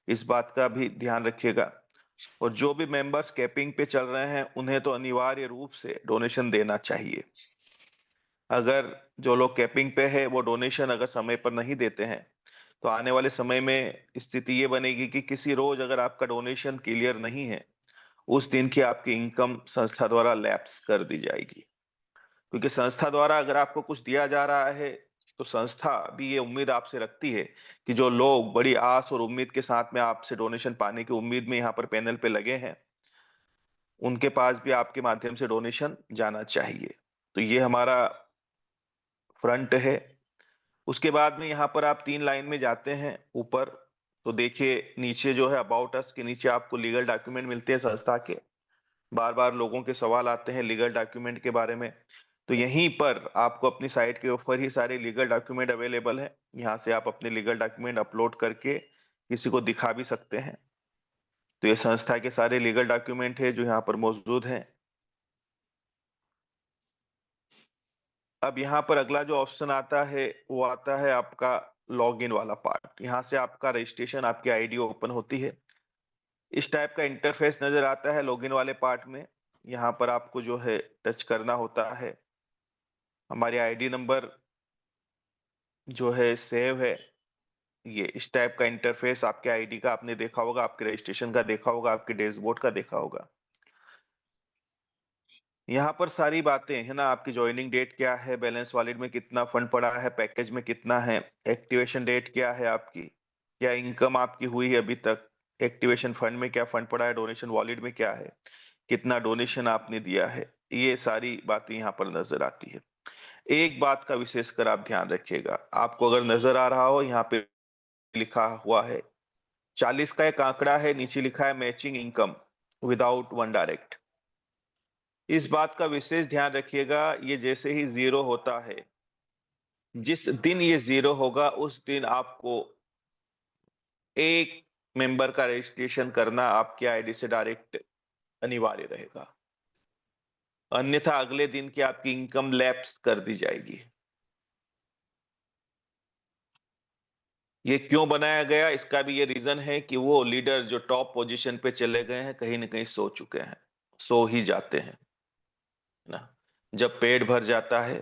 इस बात का भी ध्यान रखिएगा। और जो भी मेंबर्स कैपिंग पे चल रहे हैं, उन्हें तो अनिवार्य रूप से डोनेशन देना चाहिए। अगर जो लोग कैपिंग पे है, वो डोनेशन अगर समय पर नहीं देते हैं, तो आने वाले समय में स्थिति ये बनेगी कि किसी रोज अगर आपका डोनेशन क्लियर नहीं है, उस दिन की आपकी इनकम संस्था द्वारा लैप्स कर दी जाएगी। क्योंकि संस्था द्वारा अगर आपको कुछ दिया जा रहा है, तो संस्था भी ये उम्मीद आपसे रखती है कि जो लोग बड़ी आस और उम्मीद के साथ में आपसे डोनेशन पाने की उम्मीद में यहाँ पर पैनल पे लगे हैं, उनके पास भी आपके माध्यम से डोनेशन जाना चाहिए। तो ये हमारा फ्रंट है। उसके बाद में यहाँ पर आप 3 लाइन में जाते हैं ऊपर, तो देखिए नीचे जो है अबाउट अस के नीचे आपको लीगल डॉक्यूमेंट मिलते हैं संस्था के। बार-बार लोगों के सवाल आते हैं लीगल डॉक्यूमेंट के बारे में। तो यहीं पर आपको अपनी साइट के ऊपर ही सारे लीगल डॉक्यूमेंट अवेलेबल हैं। यहाँ से आप अपने लीगल डॉक्यूमेंट अपलोड करके किसी को दिखा भी सकते हैं। तो ये संस्था के सारे लीगल डॉक्यूमेंट है जो यहाँ पर मौजूद हैं। अब यहाँ पर अगला जो ऑप्शन आता है, वो आता है आपका लॉगिन वाला पार्ट। यहाँ से आपका रजिस्ट्रेशन, आपकी आईडी ओपन होती है। इस टाइप का इंटरफेस नज़र आता है लॉगिन वाले पार्ट में। यहाँ पर आपको जो है टच करना होता है। हमारी आईडी नंबर जो है सेव है। ये इस टाइप का इंटरफेस आपके आईडी का आपने देखा होगा, आपके रजिस्ट्रेशन का देखा होगा, आपके डैशबोर्ड का देखा होगा। यहाँ पर सारी बातें है ना, आपकी जॉइनिंग डेट क्या है, बैलेंस वॉलेट में कितना फंड पड़ा है, पैकेज में कितना है, एक्टिवेशन डेट क्या है आपकी, क्या इनकम आपकी हुई है अभी तक, एक्टिवेशन फंड में क्या फंड पड़ा है, डोनेशन वॉलेट में क्या है, कितना डोनेशन आपने दिया है, ये सारी बातें यहाँ पर नजर आती है। एक बात का विशेषकर आप ध्यान रखिएगा, आपको अगर नजर आ रहा हो यहाँ पे लिखा हुआ है 40 का एक आंकड़ा है, नीचे लिखा है matching income without one direct. इस बात का विशेष ध्यान रखिएगा, ये जैसे ही जीरो होता है, जिस दिन ये जीरो होगा उस दिन आपको एक मेंबर का रजिस्ट्रेशन करना आपके आईडी से डायरेक्ट अनिवार्य रहेगा। अन्यथा अगले दिन की आपकी इनकम लैप्स कर दी जाएगी। ये क्यों बनाया गया, इसका भी ये रीजन है कि वो लीडर जो टॉप पोजीशन पे चले गए हैं, कहीं न कहीं सो चुके हैं, सो ही जाते हैं, है ना? जब पेट भर जाता है,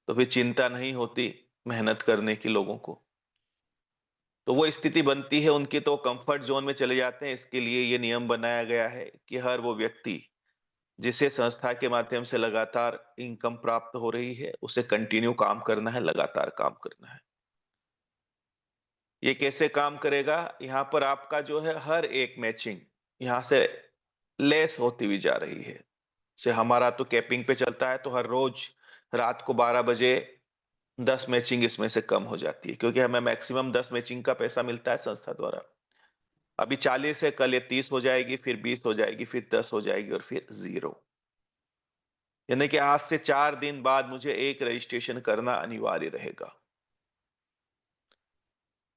तो फिर चिंता नहीं होती मेहनत करने की लोगों को। तो वो स्थिति बनती है उनकी, तो कंफर्ट जोन में चले जाते हैं। इसके लिए ये नियम बनाया गया है कि हर वो व्यक्ति जिसे संस्था के माध्यम से लगातार इनकम प्राप्त हो रही है, उसे कंटिन्यू काम करना है, लगातार काम करना है। ये कैसे काम करेगा? यहाँ पर आपका जो है हर एक मैचिंग यहाँ से लेस होती हुई जा रही है। जैसे हमारा तो कैपिंग पे चलता है, तो हर रोज रात को 12 बजे 10 मैचिंग इसमें से कम हो जाती है, क्योंकि हमें मैक्सिमम 10 मैचिंग का पैसा मिलता है संस्था द्वारा। अभी 40 है, कल ये 30 हो जाएगी, फिर 20 हो जाएगी, फिर 10 हो जाएगी और फिर 0। यानी कि आज से 4 दिन बाद मुझे एक रजिस्ट्रेशन करना अनिवार्य रहेगा।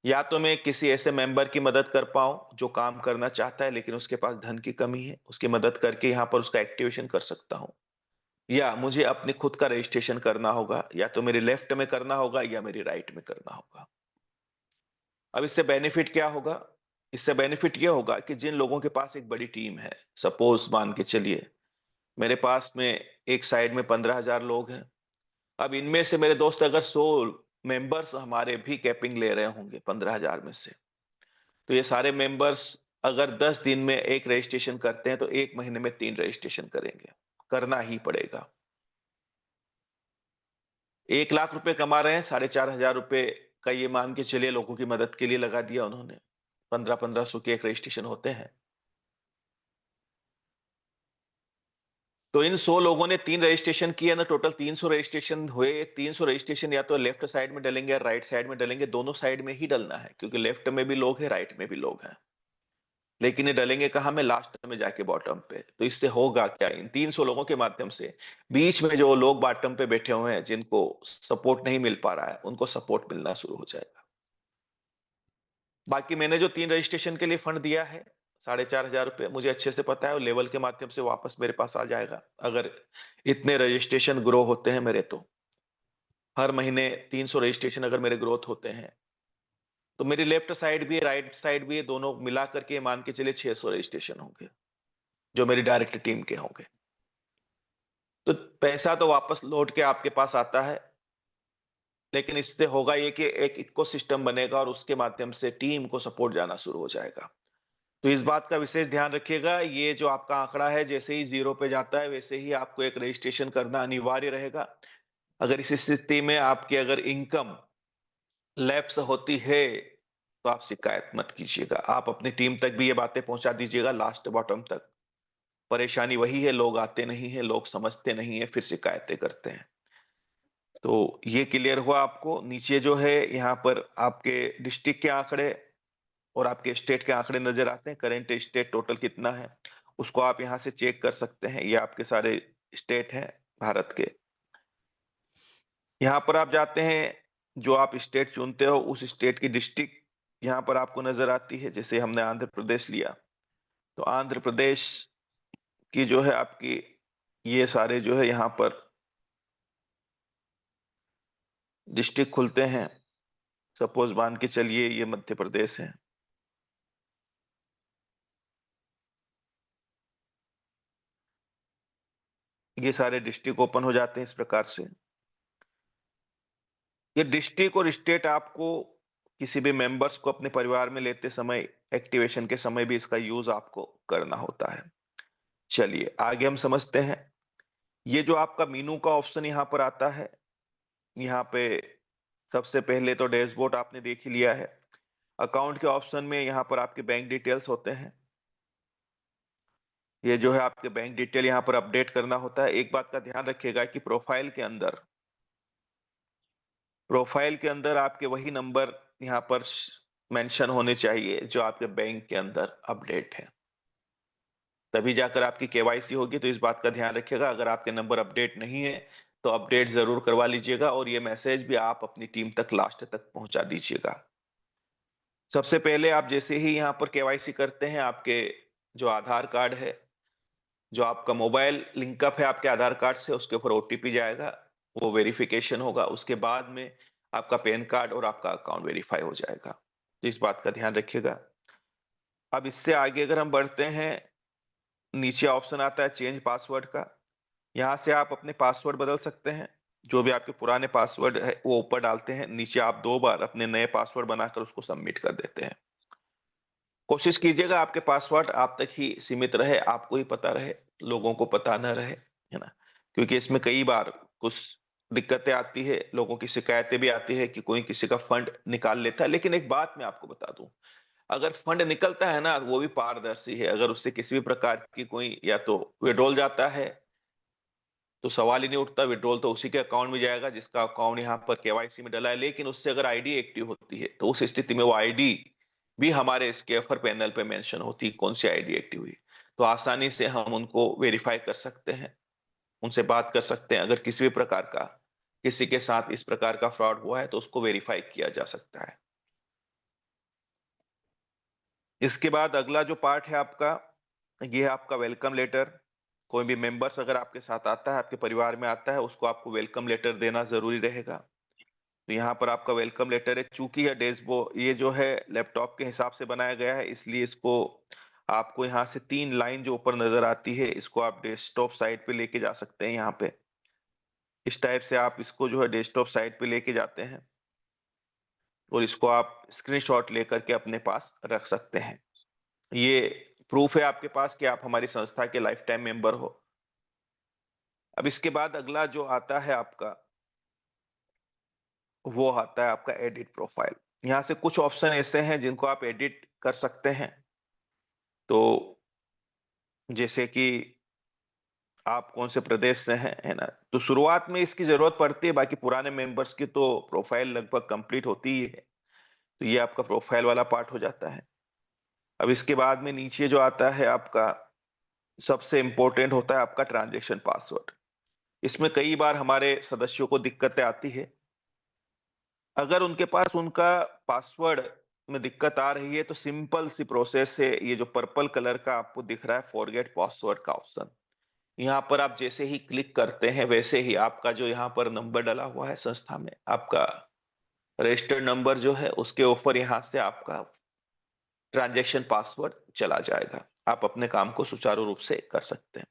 या तो मैं किसी ऐसे मेंबर की मदद कर पाऊं जो काम करना चाहता है लेकिन उसके पास धन की कमी है, उसकी मदद करके यहाँ पर उसका एक्टिवेशन कर सकता हूं। या मुझे अपने खुद का रजिस्ट्रेशन करना होगा, या तो मेरे लेफ्ट में करना होगा या मेरी राइट में करना होगा। अब इससे बेनिफिट क्या होगा? इससे बेनिफिट ये होगा कि जिन लोगों के पास एक बड़ी टीम है, सपोज मान के चलिए मेरे पास में एक साइड में 15,000 लोग हैं। अब इनमें से मेरे दोस्त अगर 100 मेंबर्स हमारे भी कैपिंग ले रहे होंगे 15,000 में से, तो ये सारे मेंबर्स अगर 10 दिन में एक रजिस्ट्रेशन करते हैं, तो 1 महीने में 3 रजिस्ट्रेशन करेंगे। करना ही पड़ेगा। 1 लाख रुपए कमा रहे हैं, 4,500 रुपए का ये मान के चलिए लोगों की मदद के लिए लगा दिया उन्होंने। 15-1500 के एक रजिस्ट्रेशन होते हैं। तो इन 100 लोगों ने 3 रजिस्ट्रेशन किए ना, टोटल 300 रजिस्ट्रेशन हुए। 300 रजिस्ट्रेशन या तो लेफ्ट साइड में डलेंगे या राइट साइड में डलेंगे, दोनों साइड में ही डलना है, क्योंकि लेफ्ट में भी लोग हैं, राइट में भी लोग हैं। लेकिन ये डलेंगे कहाँ में? लास्ट में जाके बॉटम पे। तो इससे होगा क्या? इन 300 लोगों के माध्यम से बीच में जो लोग बॉटम पे बैठे हुए हैं, जिनको सपोर्ट नहीं मिल पा रहा है, उनको सपोर्ट मिलना शुरू हो जाएगा। बाकी मैंने जो 3 रजिस्ट्रेशन के लिए फंड दिया है, 4,500 रुपए, मुझे अच्छे से पता है वो लेवल के माध्यम से वापस मेरे पास आ जाएगा, अगर इतने रजिस्ट्रेशन ग्रो होते हैं मेरे तो। हर महीने 300 रजिस्ट्रेशन अगर मेरे ग्रोथ होते हैं, तो मेरी लेफ्ट साइड भी है, राइट साइड भी है, दोनों मिला करके मान के चलिए 600 रजिस्ट्रेशन होंगे, जो मेरी डायरेक्ट टीम के होंगे। तो पैसा तो वापस लौट के आपके पास आता है, लेकिन इससे होगा ये कि एक इकोसिस्टम बनेगा और उसके माध्यम से टीम को सपोर्ट जाना शुरू हो जाएगा। तो इस बात का विशेष ध्यान रखिएगा, ये जो आपका आंकड़ा है जैसे ही 0 पे जाता है, वैसे ही आपको एक रजिस्ट्रेशन करना अनिवार्य रहेगा। अगर इस स्थिति में आपकी अगर इनकम लैप्स होती है, तो आप शिकायत मत कीजिएगा। आप अपनी टीम तक भी ये बातें पहुँचा दीजिएगा लास्ट बॉटम तक। परेशानी वही है, लोग आते नहीं हैं, लोग समझते नहीं हैं, फिर शिकायतें करते हैं। तो ये क्लियर हुआ आपको। नीचे जो है यहाँ पर आपके डिस्ट्रिक्ट के आंकड़े और आपके स्टेट के आंकड़े नज़र आते हैं, करंट स्टेट टोटल कितना है, उसको आप यहाँ से चेक कर सकते हैं। ये आपके सारे स्टेट हैं भारत के। यहाँ पर आप जाते हैं, जो आप स्टेट चुनते हो, उस स्टेट की डिस्ट्रिक्ट यहाँ पर आपको नज़र आती है। जैसे हमने आंध्र प्रदेश लिया, तो आंध्र प्रदेश की जो है आपकी ये सारे जो है यहाँ पर डिस्ट्रिक्ट खुलते हैं। सपोज़ मान के चलिए ये मध्य प्रदेश है। ये सारे डिस्ट्रिक्ट ओपन हो जाते हैं इस प्रकार से। ये डिस्ट्रिक्ट और स्टेट आपको किसी भी मेंबर्स को अपने परिवार में लेते समय, एक्टिवेशन के समय भी इसका यूज़ आपको करना होता है। चलिए आगे हम समझते हैं। ये जो आपका मेनू का ऑप्शन यहाँ पर आता है, यहाँ पे सबसे पहले तो डैशबोर्ड आपने देख ही लिया है। अकाउंट के ऑप्शन में यहाँ पर आपके बैंक डिटेल्स होते हैं। ये जो है आपके बैंक डिटेल यहाँ पर अपडेट करना होता है। एक बात का ध्यान रखिएगा कि प्रोफाइल के अंदर आपके वही नंबर यहाँ पर मेंशन होने चाहिए जो आपके बैंक के अंदर अपडेट है। तभी जाकर आपकी केवाईसी होगी। तो इस बात का ध्यान रखिएगा, अगर आपके नंबर अपडेट नहीं है तो अपडेट जरूर करवा लीजिएगा और ये मैसेज भी आप अपनी टीम तक लास्ट तक पहुंचा दीजिएगा। सबसे पहले आप जैसे ही यहाँ पर केवाईसी करते हैं, आपके जो आधार कार्ड है, जो आपका मोबाइल लिंकअप है आपके आधार कार्ड से, उसके ऊपर ओटीपी जाएगा, वो वेरिफिकेशन होगा। उसके बाद में आपका पैन कार्ड और आपका अकाउंट वेरीफाई हो जाएगा। तो इस बात का ध्यान रखिएगा। अब इससे आगे अगर हम बढ़ते हैं, नीचे ऑप्शन आता है चेंज पासवर्ड का। यहाँ से आप अपने पासवर्ड बदल सकते हैं। जो भी आपके पुराने पासवर्ड है वो ऊपर डालते हैं, नीचे आप 2 बार अपने नए पासवर्ड बनाकर उसको सबमिट कर देते हैं। कोशिश कीजिएगा आपके पासवर्ड आप तक ही सीमित रहे, आपको ही पता रहे, लोगों को पता ना रहे, है ना? क्योंकि इसमें कई बार कुछ दिक्कतें आती है, लोगों की शिकायतें भी आती है कि कोई किसी का फंड निकाल लेता है। लेकिन एक बात मैं आपको बता दूं, अगर फंड निकलता है ना, वो भी पारदर्शी है। अगर उससे किसी भी प्रकार की कोई या तो विड्रॉल जाता है, तो सवाल ही नहीं उठता, विड्रॉल तो उसी के अकाउंट में जाएगा जिसका अकाउंट यहाँ पर केवाईसी में डला है। लेकिन उससे अगर आईडी एक्टिव होती है, तो उस स्थिति में वो आईडी भी हमारे स्कैफर पैनल पे मेंशन होती है, कौन सी आईडी एक्टिव हुई। तो आसानी से हम उनको वेरीफाई कर सकते हैं, उनसे बात कर सकते हैं। अगर किसी भी प्रकार का किसी के साथ इस प्रकार का फ्रॉड हुआ है, तो उसको वेरीफाई किया जा सकता है। इसके बाद अगला जो पार्ट है आपका, ये है आपका वेलकम लेटर। कोई भी मेंबर्स अगर आपके साथ आता है, आपके परिवार में आता है, उसको आपको वेलकम लेटर देना ज़रूरी रहेगा। तो यहाँ पर आपका वेलकम लेटर है। चूँकि ये जो है लैपटॉप के हिसाब से बनाया गया है, इसलिए इसको आपको यहाँ से 3 लाइन जो ऊपर नज़र आती है, इसको आप डेस्कटॉप साइड पे लेके जा सकते हैं यहाँ पे। इस टाइप से आप इसको जो है डेस्कटॉप साइड पे लेके जाते हैं और इसको आप स्क्रीनशॉट लेकर के अपने पास रख सकते हैं। ये प्रूफ है आपके पास कि आप हमारी संस्था के लाइफ टाइम मेंबर हो। अब इसके बाद अगला जो आता है आपका, वो आता है आपका एडिट प्रोफाइल। यहाँ से कुछ ऑप्शन ऐसे हैं जिनको आप एडिट कर सकते हैं। तो जैसे कि आप कौन से प्रदेश से हैं, है ना? तो शुरुआत में इसकी ज़रूरत पड़ती है, बाकी पुराने मेंबर्स की तो प्रोफाइल लगभग कंप्लीट होती ही है। तो ये आपका प्रोफाइल वाला पार्ट हो जाता है। अब इसके बाद में नीचे जो आता है आपका, सबसे इम्पोर्टेंट होता है आपका ट्रांज़ैक्शन पासवर्ड। इसमें कई बार हमारे सदस्यों को दिक्कतें आती है। अगर उनके पास उनका पासवर्ड में दिक्कत आ रही है, तो सिंपल सी प्रोसेस है। ये जो पर्पल कलर का आपको दिख रहा है फॉरगेट पासवर्ड का ऑप्शन, यहाँ पर आप जैसे ही क्लिक करते हैं, वैसे ही आपका जो यहाँ पर नंबर डला हुआ है संस्था में आपका, रजिस्टर्ड नंबर जो है उसके ऊपर यहाँ से आपका ट्रांजैक्शन पासवर्ड चला जाएगा। आप अपने काम को सुचारू रूप से कर सकते हैं।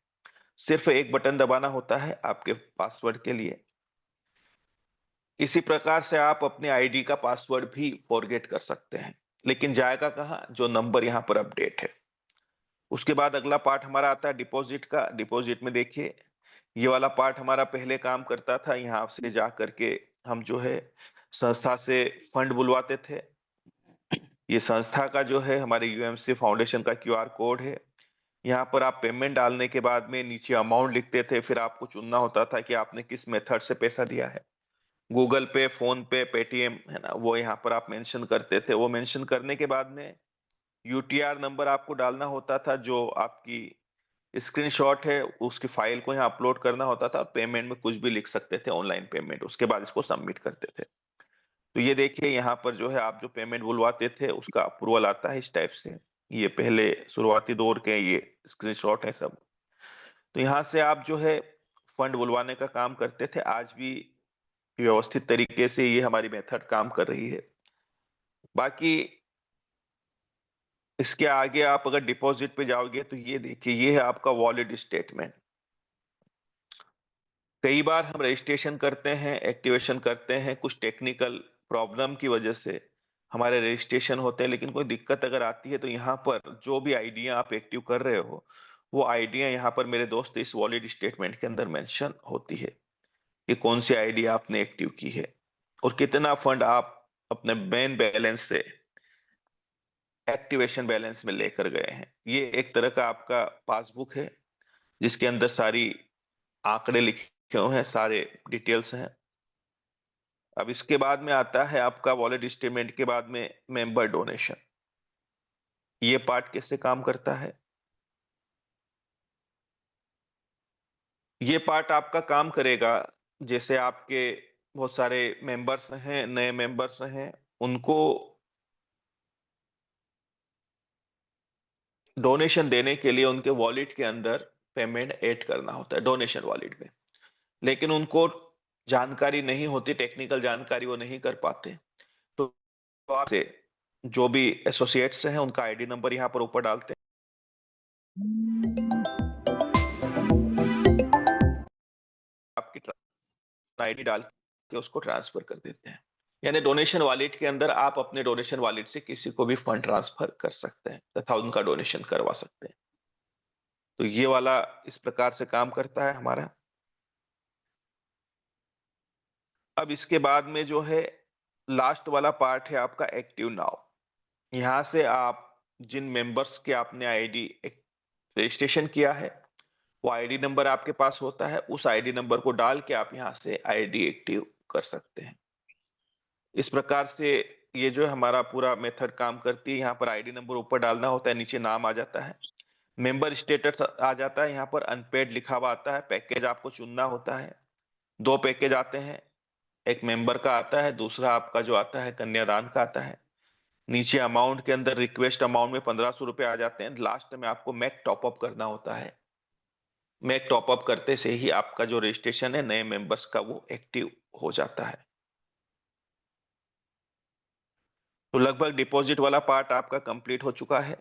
सिर्फ एक बटन दबाना होता है आपके पासवर्ड के लिए। इसी प्रकार से आप अपने आईडी का पासवर्ड भी फॉरगेट कर सकते हैं, लेकिन जाएगा कहाँ? जो नंबर यहाँ पर अपडेट है। उसके बाद अगला पार्ट हमारा आता है डिपॉजिट का। डिपॉजिट में देखिए, ये वाला पार्ट हमारा पहले काम करता था। यहाँ से जा करके हम जो है संस्था से फंड बुलवाते थे। ये संस्था का जो है हमारे यूएमसी फाउंडेशन का क्यूआर कोड है। यहाँ पर आप पेमेंट डालने के बाद में नीचे अमाउंट लिखते थे, फिर आपको चुनना होता था कि आपने किस मेथड से पैसा दिया है। गूगल पे, फ़ोन पे, पेटीएम, है ना? वो यहाँ पर आप मेंशन करते थे। वो मेंशन करने के बाद में यूटीआर नंबर आपको डालना होता था, जो आपकी स्क्रीनशॉट है, उसकी फाइल को यहाँ अपलोड करना होता था। पेमेंट में कुछ भी लिख सकते थे, ऑनलाइन पेमेंट। उसके बाद इसको सबमिट करते थे। तो ये देखिए यहाँ पर जो है आप जो पेमेंट बुलवाते थे उसका अप्रूवल आता है इस टाइप से। ये पहले शुरुआती दौर के ये स्क्रीनशॉट है सब। तो यहाँ से आप जो है फंड बुलवाने का काम करते थे। आज भी व्यवस्थित तरीके से ये हमारी मेथड काम कर रही है। बाकी इसके आगे आप अगर डिपॉजिट पे जाओगे तो ये देखिए, ये है आपका वॉलेट स्टेटमेंट। कई बार हम रजिस्ट्रेशन करते हैं, एक्टिवेशन करते हैं, कुछ टेक्निकल प्रॉब्लम की वजह से हमारे रजिस्ट्रेशन होते हैं, लेकिन कोई दिक्कत अगर आती है तो यहाँ पर जो भी आईडियां आप एक्टिव कर रहे हो, वो आईडियां यहाँ पर मेरे दोस्त इस वॉलेट स्टेटमेंट के अंदर मेंशन होती है कि कौन सी आईडी आपने एक्टिव की है और कितना फंड आप अपने मेन बैलेंस से एक्टिवेशन बैलेंस में लेकर गए हैं। ये एक तरह का आपका पासबुक है जिसके अंदर सारी आंकड़े लिखे हुए हैं, सारे डिटेल्स हैं। अब इसके बाद में आता है आपका वॉलेट स्टेटमेंट के बाद में मेंबर डोनेशन। ये पार्ट कैसे काम करता है? ये पार्ट आपका काम करेगा, जैसे आपके बहुत सारे मेंबर्स हैं, नए मेंबर्स हैं, उनको डोनेशन देने के लिए उनके वॉलेट के अंदर पेमेंट ऐड करना होता है डोनेशन वॉलेट में। लेकिन उनको जानकारी नहीं होती, टेक्निकल जानकारी वो नहीं कर पाते। तो आपसे जो भी एसोसिएट्स हैं उनका आईडी नंबर यहाँ पर ऊपर डालते हैं, आपकी आईडी डाल के उसको ट्रांसफर कर देते हैं। यानी डोनेशन वॉलेट के अंदर आप अपने डोनेशन वॉलेट से किसी को भी फंड ट्रांसफर कर सकते हैं तथा उनका डोनेशन करवा सकते हैं। तो ये वाला इस प्रकार से काम करता है हमारा। अब इसके बाद में जो है लास्ट वाला पार्ट है आपका एक्टिव नाउ। यहाँ से आप जिन मेंबर्स के आपने आईडी रजिस्ट्रेशन किया है, वो आईडी नंबर आपके पास होता है। उस आईडी नंबर को डाल के आप यहाँ से आईडी एक्टिव कर सकते हैं। इस प्रकार से ये जो है हमारा पूरा मेथड काम करती है। यहाँ पर आईडी नंबर ऊपर डालना होता है, नीचे नाम आ जाता है, मेंबर स्टेटस आ जाता है, यहाँ पर अनपेड लिखा हुआ आता है, पैकेज आपको चुनना होता है। 2 पैकेज आते हैं, एक मेंबर का आता है, दूसरा आपका जो आता है कन्यादान का आता है। नीचे अमाउंट के अंदर रिक्वेस्ट अमाउंट में 1500 रुपए आ जाते हैं। लास्ट में आपको मैक टॉप अप करना होता है। मैक टॉप अप करते से ही आपका जो रजिस्ट्रेशन है नए मेंबर्स का वो एक्टिव हो जाता है। तो लगभग डिपॉजिट वाला पार्ट आपका कंप्लीट हो चुका है।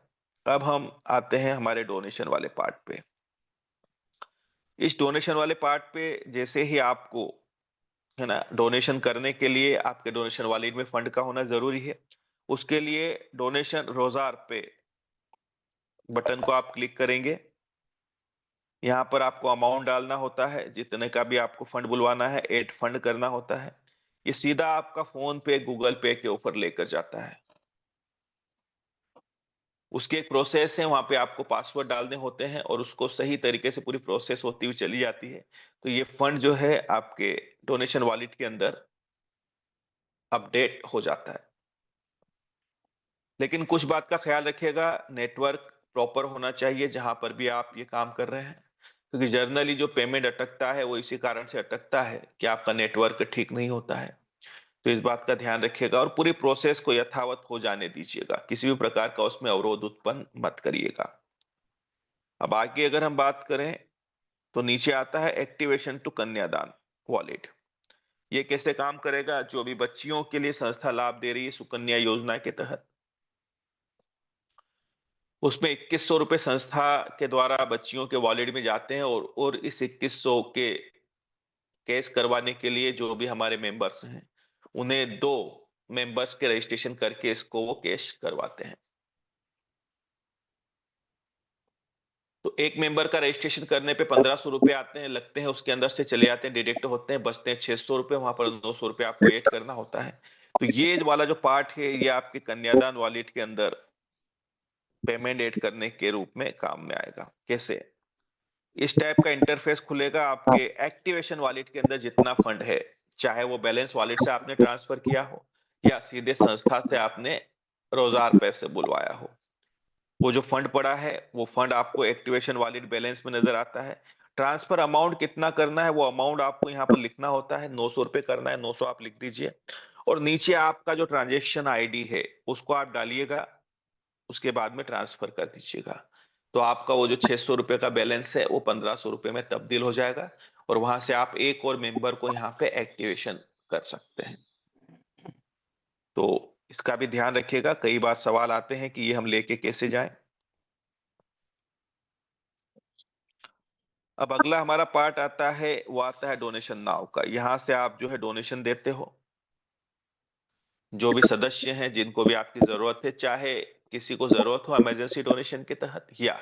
अब हम आते हैं हमारे डोनेशन वाले पार्ट पे। इस डोनेशन वाले पार्ट पे जैसे ही आपको, है ना, डोनेशन करने के लिए आपके डोनेशन वॉलेट में फंड का होना जरूरी है। उसके लिए डोनेशन रोजार पे बटन को आप क्लिक करेंगे। यहाँ पर आपको अमाउंट डालना होता है, जितने का भी आपको फंड बुलवाना है, ऐड फंड करना होता है। ये सीधा आपका फोन पे, गूगल पे के ऊपर लेकर जाता है। उसकी एक प्रोसेस है, वहाँ पे आपको पासवर्ड डालने होते हैं और उसको सही तरीके से पूरी प्रोसेस होती हुई चली जाती है। तो ये फंड जो है आपके डोनेशन वॉलेट के अंदर अपडेट हो जाता है। लेकिन कुछ बात का ख्याल रखिएगा, नेटवर्क प्रॉपर होना चाहिए जहाँ पर भी आप ये काम कर रहे हैं। क्योंकि जनरली जो पेमेंट अटकता है वो इसी कारण से अटकता है कि आपका नेटवर्क ठीक नहीं होता है। तो इस बात का ध्यान रखिएगा और पूरी प्रोसेस को यथावत हो जाने दीजिएगा। किसी भी प्रकार का उसमें अवरोध उत्पन्न मत करिएगा। अब आगे अगर हम बात करें तो नीचे आता है एक्टिवेशन टू कन्यादान वॉलेट। ये कैसे काम करेगा? जो भी बच्चियों के लिए संस्था लाभ दे रही है सुकन्या योजना के तहत, उसमें 2100 रुपए संस्था के द्वारा बच्चियों के वॉलेट में जाते हैं और इस 2100 के कैश करवाने के लिए जो भी हमारे मेंबर्स हैं, उन्हें 2 मेंबर्स के रजिस्ट्रेशन करके इसको वो कैश करवाते हैं। तो एक मेंबर का रजिस्ट्रेशन करने पे 1500 रुपए आते हैं, लगते हैं, उसके अंदर से चले जाते हैं, डिडक्ट होते हैं, बचते हैं 600 रुपए, वहां पर 200 रुपए आपको ऐड करना होता है। तो ये वाला जो पार्ट है, ये आपके कन्यादान वॉलेट के अंदर पेमेंट ऐड करने के रूप में काम में आएगा। कैसे? इस टाइप का इंटरफेस खुलेगा आपके एक्टिवेशन वॉलेट के अंदर जितना फंड है, चाहे वो बैलेंस वॉलेट से आपने ट्रांसफर किया हो या सीधे संस्था से आपने रोज़ार पैसे बुलवाया हो। वो जो फंड पड़ा है, वो फंड आपको एक्टिवेशन वॉलेट बैलेंस में नज़र आता है। ट्रांसफर अमाउंट कितना करना है, वो अमाउंट आपको यहाँ पर लिखना होता है, 900 रुपए करना है, 900 आप लिख दीजिए और नीचे आपका जो ट्रांज़ैक्शन आईडी है, उसको आप डालिएगा, उसके बाद में ट्रांसफर कर दीजिएगा। तो आपका वो जो 600 रुपए का बैलेंस है, वो 1500 रुपए में तब्दील हो जाएगा और वहां से आप एक और मेंबर को यहाँ पे एक्टिवेशन कर सकते हैं। तो इसका भी ध्यान रखिएगा, कई बार सवाल आते हैं कि ये हम लेके कैसे जाएं। अब अगला हमारा पार्ट आता है, वो आता है डोनेशन नाउ का। यहाँ से आप जो है डोनेशन देते हो, जो भी सदस्य हैं जिनको भी आपकी जरूरत है, चाहे किसी को जरूरत हो इमरजेंसी डोनेशन के तहत या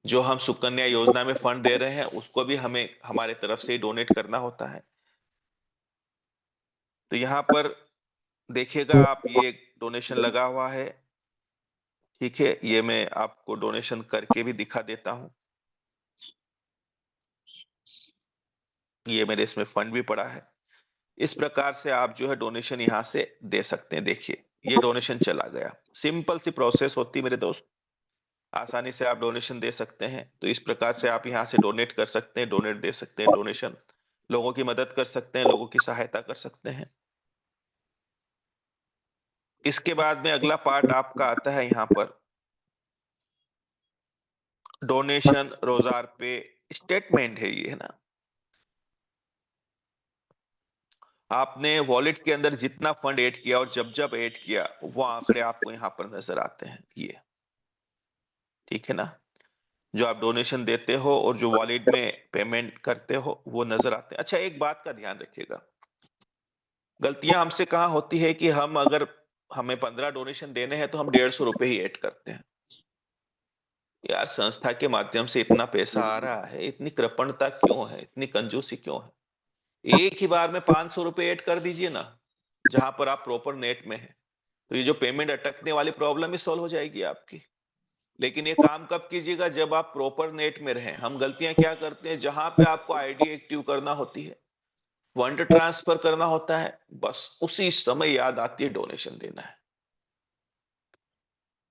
जो हम सुकन्या योजना में फंड दे रहे हैं उसको भी हमें हमारे तरफ से डोनेट करना होता है। तो यहाँ पर देखिएगा आप, ये डोनेशन लगा हुआ है, ठीक है। ये मैं आपको डोनेशन करके भी दिखा देता हूँ। ये मेरे इसमें फंड भी पड़ा है। इस प्रकार से आप जो है डोनेशन यहाँ से दे सकते हैं। देखिए, ये डोनेशन चला गया। सिंपल सी प्रोसेस होती है मेरे दोस्त, आसानी से आप डोनेशन दे सकते हैं। तो इस प्रकार से आप यहाँ से डोनेट कर सकते हैं, डोनेट दे सकते हैं, डोनेशन, लोगों की मदद कर सकते हैं, लोगों की सहायता कर सकते हैं। इसके बाद में अगला पार्ट आपका आता है यहाँ पर, डोनेशन रोजार पे स्टेटमेंट है ये, है ना। आपने वॉलेट के अंदर जितना फंड ऐड किया और जब जब ऐड किया, वो आंकड़े आपको यहाँ पर नजर आते हैं, ये, ठीक है ना। जो आप डोनेशन देते हो और जो वॉलेट में पेमेंट करते हो, वो नजर आते हैं। अच्छा, एक बात का ध्यान रखिएगा, गलतियां हमसे कहाँ होती है कि हम अगर हमें 15 डोनेशन देने हैं तो हम 150 रुपए ही ऐड करते हैं। यार, संस्था के माध्यम से इतना पैसा आ रहा है, इतनी कृपणता क्यों है, इतनी कंजूसी क्यों है? एक ही बार में 500 रुपए ऐड कर दीजिए ना, जहां पर आप प्रॉपर नेट में है। तो ये जो पेमेंट अटकने वाली प्रॉब्लम ही सॉल्व हो जाएगी आपकी। लेकिन ये काम कब कीजिएगा? जब आप प्रॉपर नेट में रहें। हम गलतियां क्या करते हैं, जहां पे आपको आईडी एक्टिव करना होती है, फंड ट्रांसफर करना होता है, बस उसी समय याद आती है डोनेशन देना है,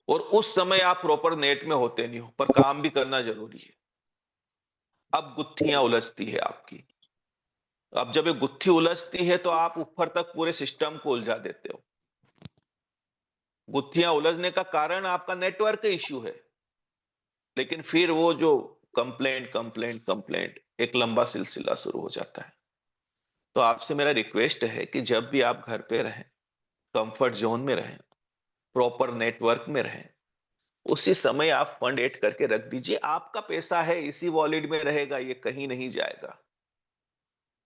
और उस समय आप प्रॉपर नेट में होते नहीं हो, पर काम भी करना जरूरी है। अब गुत्थियां उलझती है आपकी। अब जब ये गुत्थी उलझती है तो आप ऊपर तक पूरे सिस्टम को उलझा देते हो। गुत्थियां उलझने का कारण आपका नेटवर्क इश्यू है, लेकिन फिर वो जो कंप्लेंट कंप्लेंट कंप्लेंट, एक लंबा सिलसिला शुरू हो जाता है। तो आपसे मेरा रिक्वेस्ट है कि जब भी आप घर पे रहें, कंफर्ट जोन में रहें, प्रॉपर नेटवर्क में रहें, उसी समय आप फंड ऐड करके रख दीजिए। आपका पैसा है, इसी वॉलेट में रहेगा, ये कहीं नहीं जाएगा।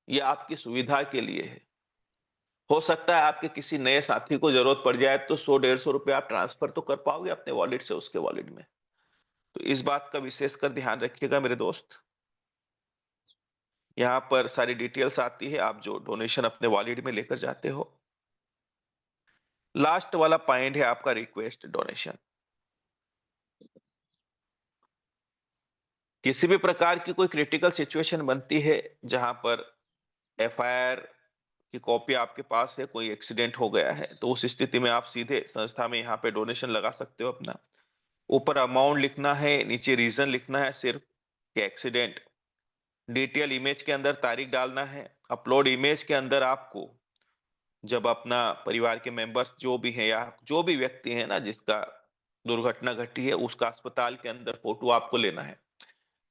ये आपकी सुविधा के लिए है। हो सकता है आपके किसी नए साथी को जरूरत पड़ जाए तो 100-150 रुपए आप ट्रांसफर तो कर पाओगे अपने वॉलेट से उसके वॉलेट में। तो इस बात का विशेष कर ध्यान रखिएगा मेरे दोस्त। यहाँ पर सारी डिटेल्स आती है, आप जो डोनेशन अपने वॉलेट में लेकर जाते हो। लास्ट वाला पॉइंट है आपका रिक्वेस्ट डोनेशन। किसी भी प्रकार की कोई क्रिटिकल सिचुएशन बनती है, जहां पर एफआईआर की कॉपी आपके पास है, कोई एक्सीडेंट हो गया है, तो उस स्थिति में आप सीधे संस्था में यहाँ पे डोनेशन लगा सकते हो अपना। ऊपर अमाउंट लिखना है, नीचे रीजन लिखना है सिर्फ कि एक्सीडेंट। डिटेल इमेज के अंदर तारीख डालना है। अपलोड इमेज के अंदर आपको जब अपना परिवार के मेंबर्स जो भी हैं या जो भी व्यक्ति है ना जिसका दुर्घटना घटी है, उसका अस्पताल के अंदर फोटो आपको लेना है।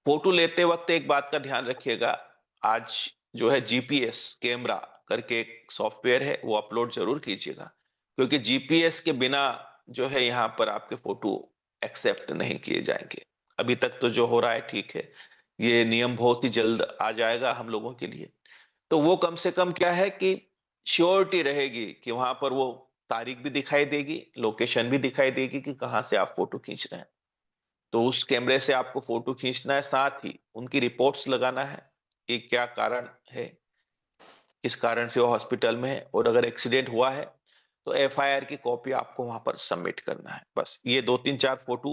फोटो लेते वक्त एक बात का ध्यान रखिएगा, आज जो है जीपीएस कैमरा करके एक सॉफ्टवेयर है, वो अपलोड जरूर कीजिएगा, क्योंकि जीपीएस के बिना जो है यहाँ पर आपके फोटो एक्सेप्ट नहीं किए जाएंगे। अभी तक तो जो हो रहा है ठीक है, ये नियम बहुत ही जल्द आ जाएगा हम लोगों के लिए। तो वो कम से कम क्या है कि श्योरिटी रहेगी कि वहां पर वो तारीख भी दिखाई देगी, लोकेशन भी दिखाई देगी कि कहाँ से आप फोटो खींच रहे हैं। तो उस कैमरे से आपको फोटो खींचना है, साथ ही उनकी रिपोर्ट्स लगाना है कि क्या कारण है, किस कारण से वो हॉस्पिटल में है, और अगर एक्सीडेंट हुआ है तो एफआईआर की कॉपी आपको वहां पर सबमिट करना है। बस ये 2 3 4 फोटो।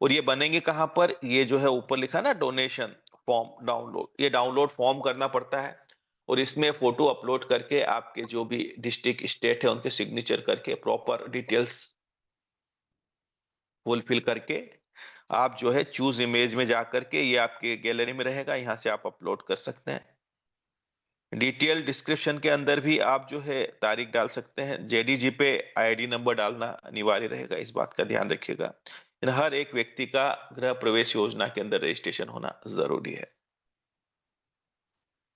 और ये बनेंगे कहाँ पर, ये जो है ऊपर लिखा ना डोनेशन फॉर्म डाउनलोड, ये डाउनलोड फॉर्म करना पड़ता है, और इसमें फोटो अपलोड करके आपके जो भी डिस्ट्रिक्ट स्टेट है उनके सिग्नेचर करके प्रॉपर डिटेल्स फुलफिल करके आप जो है चूज इमेज में जाकर के, ये आपके गैलरी में रहेगा, यहाँ से आप अपलोड कर सकते हैं। डिटेल डिस्क्रिप्शन के अंदर भी आप जो है तारीख डाल सकते हैं। जेडीजी पे आईडी नंबर डालना अनिवार्य रहेगा, इस बात का ध्यान रखिएगा। हर एक व्यक्ति का गृह प्रवेश योजना के अंदर रजिस्ट्रेशन होना जरूरी है।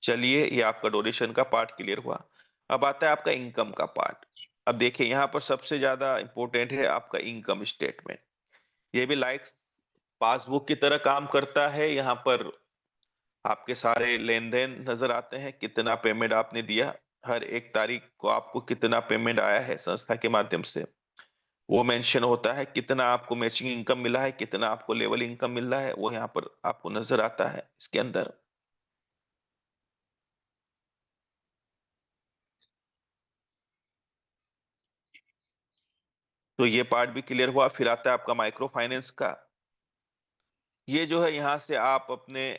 चलिए, ये आपका डोनेशन का पार्ट क्लियर हुआ। अब आता है आपका इनकम का पार्ट। अब देखिए, यहाँ पर सबसे ज्यादा इंपॉर्टेंट है आपका इनकम स्टेटमेंट। ये भी लाइक पासबुक की तरह काम करता है। यहाँ पर आपके सारे लेन देन नजर आते हैं, कितना पेमेंट आपने दिया, हर एक तारीख को आपको कितना पेमेंट आया है संस्था के माध्यम से वो मेंशन होता है। कितना आपको मैचिंग इनकम मिला है, कितना आपको लेवल इनकम मिल रहा है, वो यहाँ पर आपको नजर आता है इसके अंदर। तो ये पार्ट भी क्लियर हुआ। फिर आता है आपका माइक्रो फाइनेंस का। ये जो है, यहाँ से आप अपने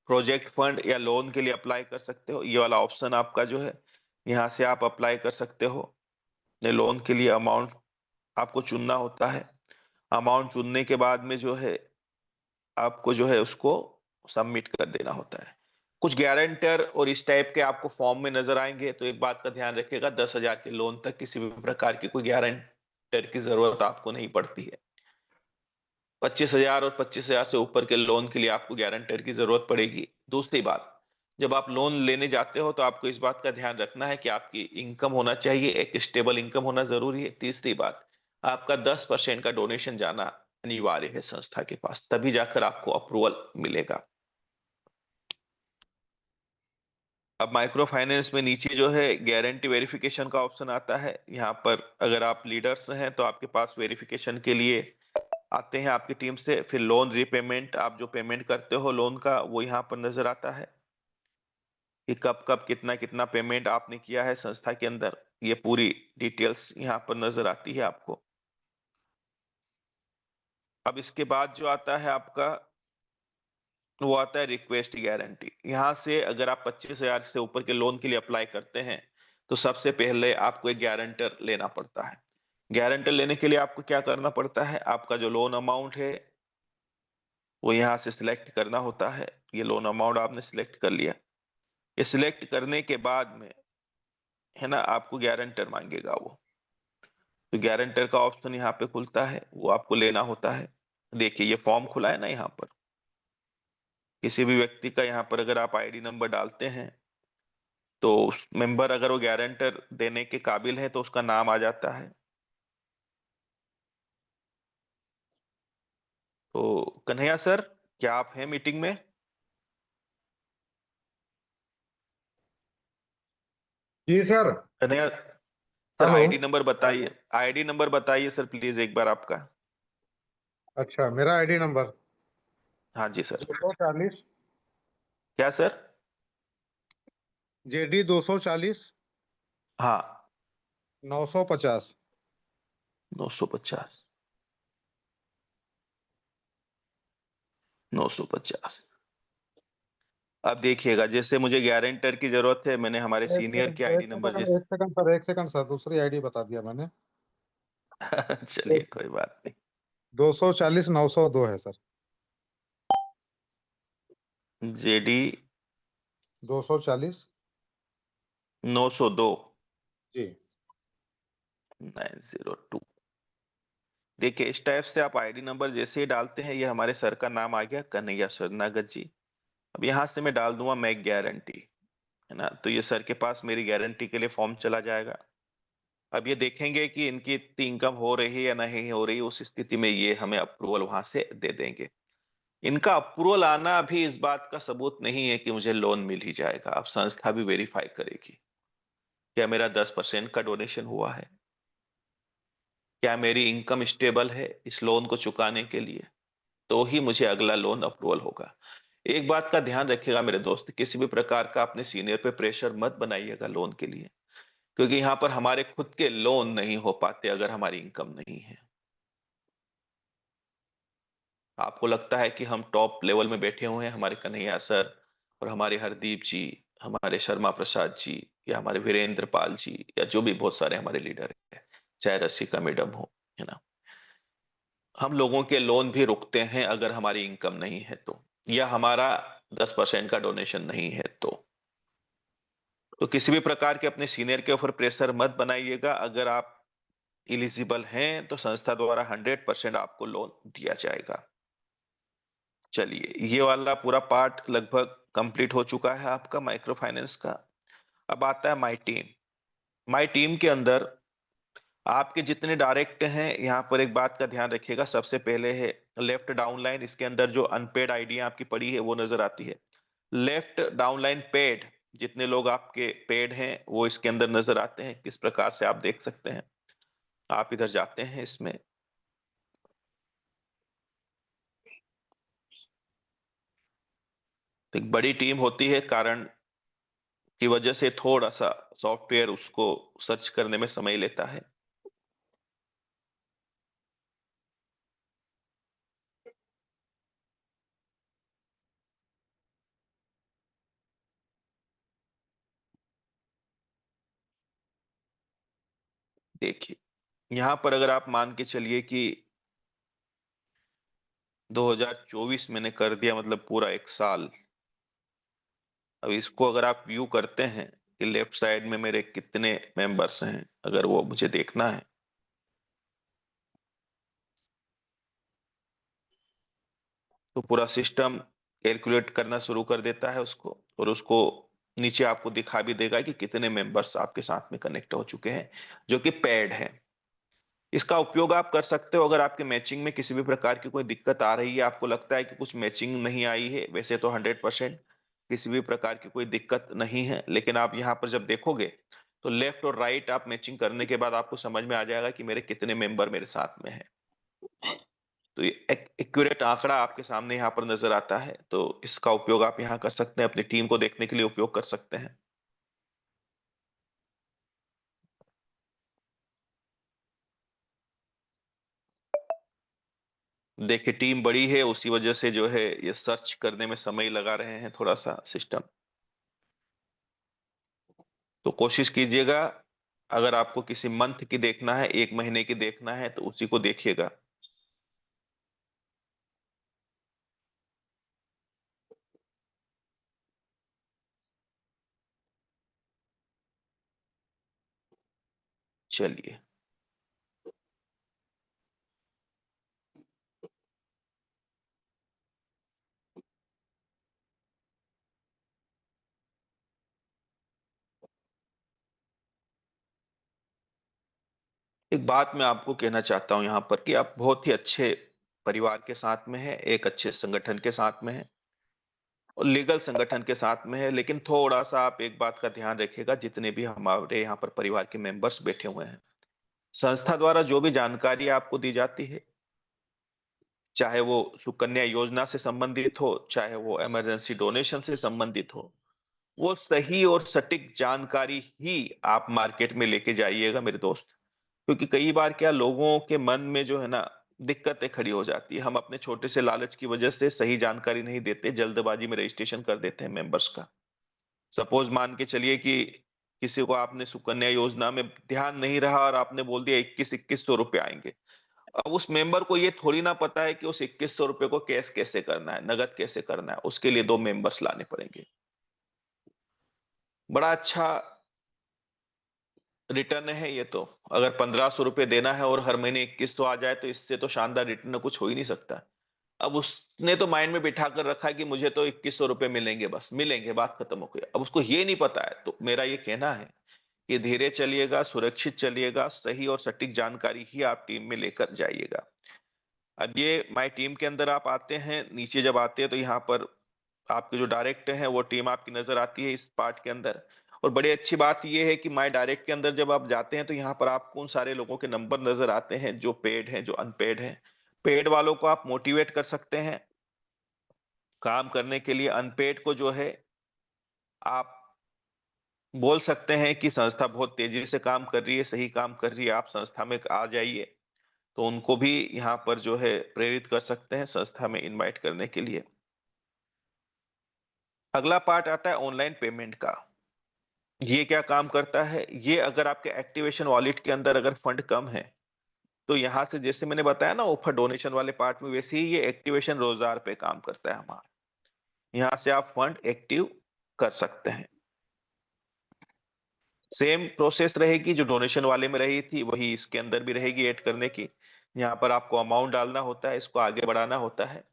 प्रोजेक्ट फंड या लोन के लिए अप्लाई कर सकते हो। ये वाला ऑप्शन आपका जो है, यहाँ से आप अप्लाई कर सकते हो। लोन के लिए अमाउंट आपको चुनना होता है। अमाउंट चुनने के बाद में जो है आपको जो है उसको सबमिट कर देना होता है। कुछ गारंटर और इस टाइप के आपको फॉर्म में नजर आएंगे, तो एक बात का ध्यान रखिएगा, 10,000 के लोन तक किसी भी प्रकार की कोई गारंटर की जरूरत आपको नहीं पड़ती है। 25,000 और 25,000 से ऊपर के लोन के लिए आपको गारंटर की जरूरत पड़ेगी। दूसरी बात, जब आप लोन लेने जाते हो तो आपको इस बात का ध्यान रखना है कि आपकी इनकम होना चाहिए, एक स्टेबल इनकम होना जरूरी है। तीसरी बात, आपका 10% का डोनेशन जाना अनिवार्य है संस्था के पास, तभी जाकर आपको अप्रूवल मिलेगा। अब माइक्रो फाइनेंस में नीचे जो है गारंटी वेरिफिकेशन का ऑप्शन आता है। यहाँ पर अगर आप लीडर्स हैं तो आपके पास वेरिफिकेशन के लिए आते हैं आपकी टीम से। फिर लोन रीपेमेंट, आप जो पेमेंट करते हो लोन का, वो यहाँ पर नजर आता है कि कब कब कितना कितना पेमेंट आपने किया है संस्था के अंदर। ये पूरी डिटेल्स यहाँ पर नजर आती है आपको। अब इसके बाद जो आता है आपका, वो आता है रिक्वेस्ट गारंटी। यहाँ से अगर आप 25,000 से ऊपर के लोन के लिए अप्लाई करते हैं तो सबसे पहले आपको एक गारंटर लेना पड़ता है। गारंटर लेने के लिए आपको क्या करना पड़ता है, आपका जो लोन अमाउंट है वो यहाँ से सिलेक्ट करना होता है। ये लोन अमाउंट आपने सिलेक्ट कर लिया। ये सिलेक्ट करने के बाद में है ना, आपको गारंटर मांगेगा वो। तो गारंटर का ऑप्शन यहाँ पे खुलता है, वो आपको लेना होता है। देखिए, ये फॉर्म खुला है ना यहाँ पर, किसी भी व्यक्ति का यहाँ पर अगर आप आईडी नंबर डालते हैं तो उस मेंबर अगर वो गारंटर देने के काबिल है तो उसका नाम आ जाता है। तो कन्हैया सर, क्या आप हैं मीटिंग में? जी sir. Kanhaiya sir, hello. ID number बताइए, आईडी नंबर बताइए सर प्लीज एक बार आपका। अच्छा, मेरा आईडी नंबर हाँ जी सर। 240 क्या सर? JD 240 हाँ, 950। 950, 950। अब देखिएगा, जैसे मुझे गारंटर की जरूरत है, मैंने हमारे एक सीनियर सेकंड के सर, एक आईडी नंबर सेकंड, जैसे एक सेकंड सर, एक सेकंड सर, दूसरी आईडी बता दिया मैंने। चलिए कोई बात नहीं। 240 902 है सर। जेडी 240। 902 जी। 902। देखिए, इस टाइप से आप आईडी नंबर जैसे ही डालते हैं, ये हमारे सर का नाम आ गया, कन्हैया शरणागत जी। अब यहाँ से मैं डाल दूंगा मैं गारंटी। है ना? तो ये सर के पास मेरी गारंटी के लिए फॉर्म चला जाएगा। अब ये देखेंगे कि इनकी इतनी इनकम हो रही है या नहीं हो रही, उस स्थिति में ये हमें अप्रूवल वहाँ से दे देंगे। इनका अप्रूवल आना अभी इस बात का सबूत नहीं है कि मुझे लोन मिल ही जाएगा। अब संस्था भी वेरीफाई करेगी। क्या मेरा 10% का डोनेशन हुआ है? क्या मेरी इनकम स्टेबल है इस लोन को चुकाने के लिए? तो ही मुझे अगला लोन अप्रूवल होगा। एक बात का ध्यान रखिएगा मेरे दोस्त, किसी भी प्रकार का अपने सीनियर पे प्रेशर मत बनाइएगा लोन के लिए, क्योंकि यहाँ पर हमारे खुद के लोन नहीं हो पाते अगर हमारी इनकम नहीं है। आपको लगता है कि हम टॉप लेवल में बैठे हुए हैं, हमारे कन्हैया सर और हमारे हरदीप जी, हमारे शर्मा प्रसाद जी या हमारे वीरेंद्र पाल जी या जो भी बहुत सारे हमारे लीडर हैं, चाहे रसिका मैडम हो, है ना? हम लोगों के लोन भी रुकते हैं अगर हमारी इनकम नहीं है तो, या हमारा 10% का डोनेशन नहीं है तो किसी भी प्रकार के अपने सीनियर के ऊपर प्रेशर मत बनाइएगा। अगर आप एलिजिबल हैं तो संस्था द्वारा 100% आपको लोन दिया जाएगा। चलिए, ये वाला पूरा पार्ट लगभग कंप्लीट हो चुका है आपका माइक्रो फाइनेंस का। अब आता है माई टीम। माई टीम के अंदर आपके जितने डायरेक्ट हैं, यहाँ पर एक बात का ध्यान रखिएगा। सबसे पहले है लेफ्ट डाउनलाइन, इसके अंदर जो अनपेड आईडियां आपकी पड़ी है वो नजर आती है। लेफ्ट डाउनलाइन पेड, जितने लोग आपके पेड हैं वो इसके अंदर नजर आते हैं। किस प्रकार से आप देख सकते हैं, आप इधर जाते हैं इसमें, तो एक बड़ी टीम होती है, कारण की वजह से थोड़ा सा सॉफ्टवेयर उसको सर्च करने में समय लेता है। देखिए, यहाँ पर अगर आप मान के चलिए कि 2024 मैंने कर दिया, मतलब पूरा एक साल। अब इसको अगर आप व्यू करते हैं कि लेफ्ट साइड में मेरे कितने मेंबर्स हैं, अगर वो मुझे देखना है, तो पूरा सिस्टम कैलकुलेट करना शुरू कर देता है उसको, और उसको नीचे आपको दिखा भी देगा कि कितने मेंबर्स आपके साथ में कनेक्ट हो चुके हैं जो कि पेड है। इसका उपयोग आप कर सकते हो अगर आपके मैचिंग में किसी भी प्रकार की कोई दिक्कत आ रही है, आपको लगता है कि कुछ मैचिंग नहीं आई है। वैसे तो 100% किसी भी प्रकार की कोई दिक्कत नहीं है, लेकिन आप यहाँ पर जब देखोगे तो लेफ्ट और राइट आप मैचिंग करने के बाद आपको समझ में आ जाएगा कि मेरे कितने मेंबर मेरे साथ में है। तो ये एक एक्यूरेट आंकड़ा आपके सामने यहाँ पर नजर आता है, तो इसका उपयोग आप यहाँ कर सकते हैं, अपनी टीम को देखने के लिए उपयोग कर सकते हैं। देखिए, टीम बड़ी है, उसी वजह से जो है ये सर्च करने में समय लगा रहे हैं थोड़ा सा सिस्टम। तो कोशिश कीजिएगा, अगर आपको किसी मंथ की देखना है, 1 महीने की देखना है, तो उसी को देखिएगा। चलिए, एक बात मैं आपको कहना चाहता हूं यहाँ पर कि आप बहुत ही अच्छे परिवार के साथ में हैं, एक अच्छे संगठन के साथ में हैं और लीगल संगठन के साथ में है, लेकिन थोड़ा-सा आप एक बात का ध्यान रखिएगा, जितने भी हमारे यहाँ पर परिवार के मेंबर्स बैठे हुए हैं, संस्था द्वारा जो भी जानकारी आपको दी जाती है, चाहे वो सुकन्या योजना से संबंधित हो, चाहे वो इमरजेंसी डोनेशन से संबंधित हो, वो सही और सटीक जानकारी ही आप मार्केट में लेके जाइएगा मेरे दोस्त। क्योंकि कई बार क्या लोगों के मन में जो है ना दिक्कतें खड़ी हो जाती है। हम अपने छोटे से लालच की वजह से सही जानकारी नहीं देते, जल्दबाजी में रजिस्ट्रेशन कर देते हैं मेंबर्स का। सपोज मान के चलिए कि किसी को आपने सुकन्या योजना में ध्यान नहीं रहा और आपने बोल दिया 2100 रुपए आएंगे। अब उस मेंबर को ये थोड़ी ना पता है कि उस 2100 रुपए को कैश कैसे करना है, नगद कैसे करना है। उसके लिए 2 मेंबर्स लाने पड़ेंगे। बड़ा अच्छा रिटर्न है ये तो। अगर 1500 रुपए देना है और हर महीने 2100 आ जाए तो इससे तो शानदार रिटर्न कुछ हो ही नहीं सकता। अब उसने तो माइंड में बिठा कर रखा है कि मुझे तो 2100 रुपए मिलेंगे, बस मिलेंगे, बात खत्म हो गई। अब उसको ये नहीं पता है, तो मेरा ये कहना है कि धीरे चलिएगा, सुरक्षित चलिएगा, सही और सटीक जानकारी ही आप टीम में लेकर जाइएगा। अब ये माय टीम के अंदर आप आते हैं, नीचे जब आते हैं तो यहाँ पर आपके जो डायरेक्ट हैं वो टीम आपकी नजर आती है इस पार्ट के अंदर। और बड़ी अच्छी बात ये है कि माय डायरेक्ट के अंदर जब आप जाते हैं तो यहाँ पर आपको उन सारे लोगों के नंबर नजर आते हैं जो पेड हैं, जो अनपेड हैं। पेड वालों को आप मोटिवेट कर सकते हैं काम करने के लिए। अनपेड को जो है आप बोल सकते हैं कि संस्था बहुत तेजी से काम कर रही है, सही काम कर रही है, आप संस्था में आ जाइए। तो उनको भी यहाँ पर जो है प्रेरित कर सकते हैं संस्था में इनवाइट करने के लिए। अगला पार्ट आता है ऑनलाइन पेमेंट का। ये क्या काम करता है? ये अगर आपके एक्टिवेशन वॉलेट के अंदर अगर फंड कम है, तो यहाँ से जैसे मैंने बताया ना ऑफर डोनेशन वाले पार्ट में, वैसे ही ये एक्टिवेशन रोजगार पे काम करता है हमारा। यहाँ से आप फंड एक्टिव कर सकते हैं। सेम प्रोसेस रहेगी जो डोनेशन वाले में रही थी, वही इसके अंदर भी रहेगी ऐड करने की। यहाँ पर आपको अमाउंट डालना होता है, इसको आगे बढ़ाना होता है।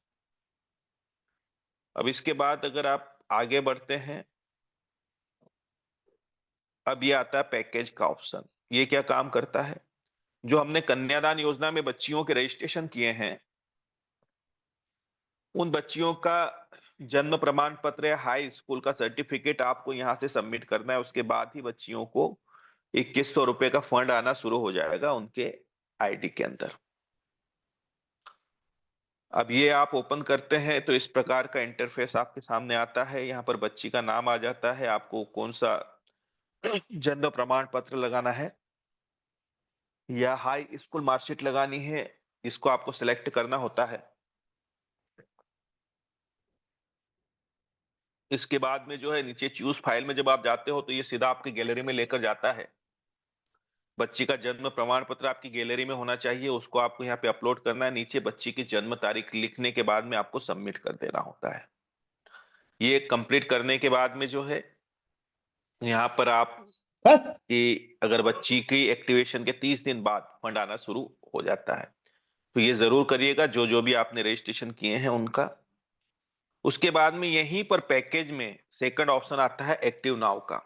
अब इसके बाद अगर आप आगे बढ़ते हैं, अब ये आता है पैकेज का ऑप्शन। ये क्या काम करता है? जो हमने कन्यादान योजना में बच्चियों के रजिस्ट्रेशन किए हैं, उन बच्चियों का जन्म प्रमाण पत्र या हाई स्कूल का सर्टिफिकेट आपको यहाँ से सबमिट करना है। उसके बाद ही बच्चियों को 2100 रुपए का फंड आना शुरू हो जाएगा उनके आईडी के अंदर। अब ये आप ओपन करते हैं तो इस प्रकार का इंटरफेस आपके सामने आता है। यहाँ पर बच्ची का नाम आ जाता है, आपको कौन सा जन्म प्रमाण पत्र लगाना है या हाई स्कूल मार्कशीट लगानी है, इसको आपको सिलेक्ट करना होता है। इसके बाद में जो है नीचे चूज फाइल में जब आप जाते हो तो ये सीधा आपकी गैलरी में लेकर जाता है। बच्ची का जन्म प्रमाण पत्र आपकी गैलरी में होना चाहिए, उसको आपको यहाँ पे अपलोड करना है। नीचे बच्ची की जन्म तारीख लिखने के बाद में आपको सबमिट कर देना होता है। ये कंप्लीट करने के बाद में जो है यहाँ पर आप बस कि अगर बच्ची की एक्टिवेशन के 30 दिन बाद फंड आना शुरू हो जाता है, तो ये जरूर करिएगा जो जो भी आपने रजिस्ट्रेशन किए हैं उनका। उसके बाद में यहीं पर पैकेज में सेकंड ऑप्शन आता है एक्टिव नाउ का।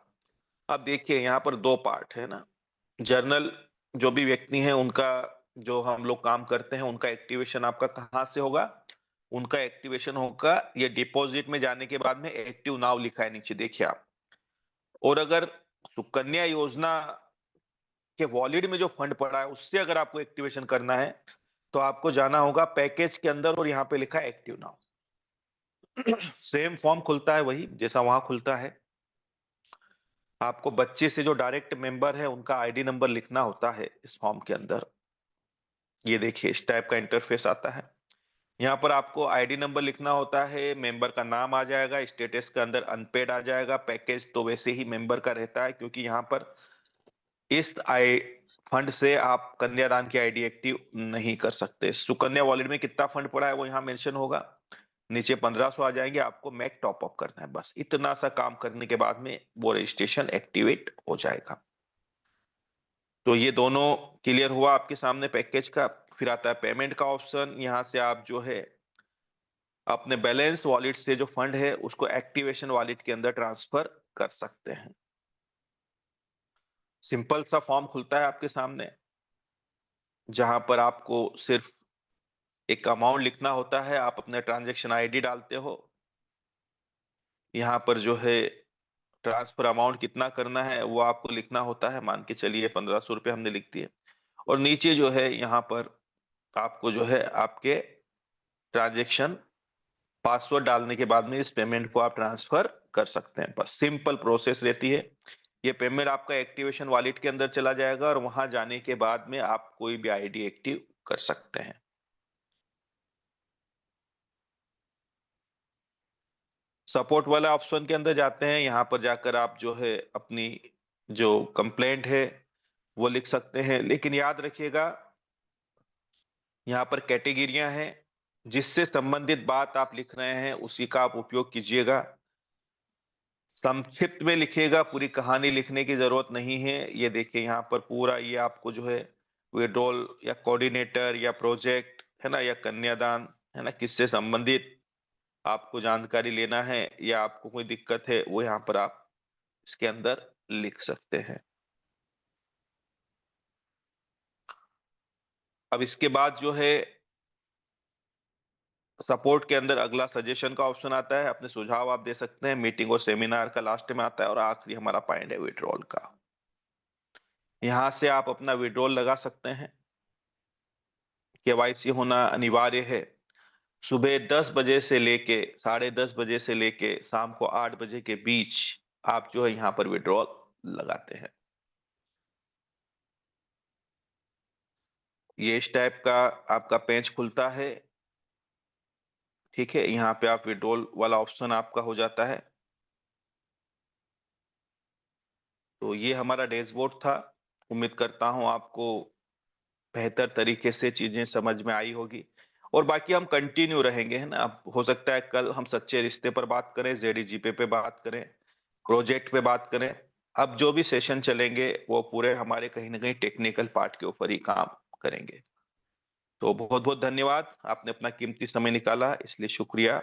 अब देखिए यहाँ पर दो पार्ट है ना। जर्नल जो भी व्यक्ति हैं उनका, जो हम लोग काम करते हैं, उनका एक्टिवेशन आपका कहाँ से होगा? उनका एक्टिवेशन होगा ये डिपॉजिट में जाने के बाद में एक्टिव नाउ लिखा है नीचे, देखिए आप। और अगर सुकन्या योजना के वॉलेट में जो फंड पड़ा है उससे अगर आपको एक्टिवेशन करना है, तो आपको जाना होगा पैकेज के अंदर और यहाँ पे लिखा है एक्टिव नाउ। सेम फॉर्म खुलता है वही जैसा वहां खुलता है। आपको बच्चे से जो डायरेक्ट मेंबर है उनका आईडी नंबर लिखना होता है इस फॉर्म के अंदर। ये देखिए इस टाइप का इंटरफेस आता है। यहाँ पर आपको आईडी नंबर लिखना होता है, मेंबर का नाम आ जाएगा, स्टेटस के अंदर अनपेड आ जाएगा। पैकेज तो वैसे ही मेंबर का रहता है, क्योंकि यहाँ पर इस आई फंड से आप कन्यादान की आईडी एक्टिव नहीं कर सकते। सुकन्या वॉलेट में कितना फंड पड़ा है वो यहाँ मेंशन होगा, नीचे 1500 आ जाएंगे, आपको मैक टॉप अप करना है। बस इतना सा काम करने के बाद में वो रजिस्ट्रेशन एक्टिवेट हो जाएगा। तो ये दोनों क्लियर हुआ आपके सामने पैकेज का। फिर आता है पेमेंट का ऑप्शन। यहाँ से आप जो है अपने बैलेंस वॉलेट से जो फंड है उसको एक्टिवेशन वॉलेट के अंदर ट्रांसफर कर सकते हैं। सिंपल सा फॉर्म खुलता है आपके सामने, जहां पर आपको सिर्फ एक अमाउंट लिखना होता है। आप अपने ट्रांजैक्शन आईडी डालते हो, यहाँ पर जो है ट्रांसफर अमाउंट कितना करना है वो आपको लिखना होता है। मान के चलिए 1500 रुपये हमने लिख दिए। और नीचे जो है यहाँ पर आपको जो है आपके ट्रांजैक्शन पासवर्ड डालने के बाद में इस पेमेंट को आप ट्रांसफर कर सकते हैं। बस सिंपल प्रोसेस रहती है। ये पेमेंट आपका एक्टिवेशन वॉलेट के अंदर चला जाएगा और वहां जाने के बाद में आप कोई भी आईडी एक्टिव कर सकते हैं। सपोर्ट वाला ऑप्शन के अंदर जाते हैं, यहाँ पर जाकर आप जो है अपनी जो कंप्लेंट है वो लिख सकते हैं। लेकिन याद रखिएगा यहाँ पर कैटेगरियां हैं, जिससे संबंधित बात आप लिख रहे हैं उसी का आप उपयोग कीजिएगा। संक्षिप्त में लिखिएगा, पूरी कहानी लिखने की जरूरत नहीं है। ये देखिए यहाँ पर पूरा ये आपको जो है विड्रॉल या कोऑर्डिनेटर या प्रोजेक्ट है ना, या कन्यादान है ना? किससे संबंधित आपको जानकारी लेना है या आपको कोई दिक्कत है, वो यहाँ पर आप इसके अंदर लिख सकते हैं। अब इसके बाद जो है सपोर्ट के अंदर अगला सजेशन का ऑप्शन आता है, अपने सुझाव आप दे सकते हैं, मीटिंग और सेमिनार का लास्ट में आता है और आखिरी हमारा पॉइंट है विड्रॉल का। यहाँ से आप अपना विड्रॉल लगा सकते हैं। केवाईसी होना अनिवार्य है। सुबह 10 बजे से लेके साढ़े 10 बजे से लेके शाम को 8 बजे के बीच आप जो है यहाँ पर विड्रॉल लगाते हैं। ये इस टाइप का आपका पेज खुलता है। ठीक है, यहाँ पे आप विड्रॉल वाला ऑप्शन आपका हो जाता है। तो ये हमारा डैशबोर्ड था। उम्मीद करता हूँ आपको बेहतर तरीके से चीजें समझ में आई होगी और बाकी हम कंटिन्यू रहेंगे, है ना? अब हो सकता है कल हम सच्चे रिश्ते पर बात करें, जेडीजीपे पे बात करें, प्रोजेक्ट पे बात करें। अब जो भी सेशन चलेंगे वो पूरे हमारे कहीं न कहीं टेक्निकल पार्ट के ऊपर ही काम करेंगे। तो बहुत-बहुत धन्यवाद। आपने अपना कीमती समय निकाला, इसलिए शुक्रिया।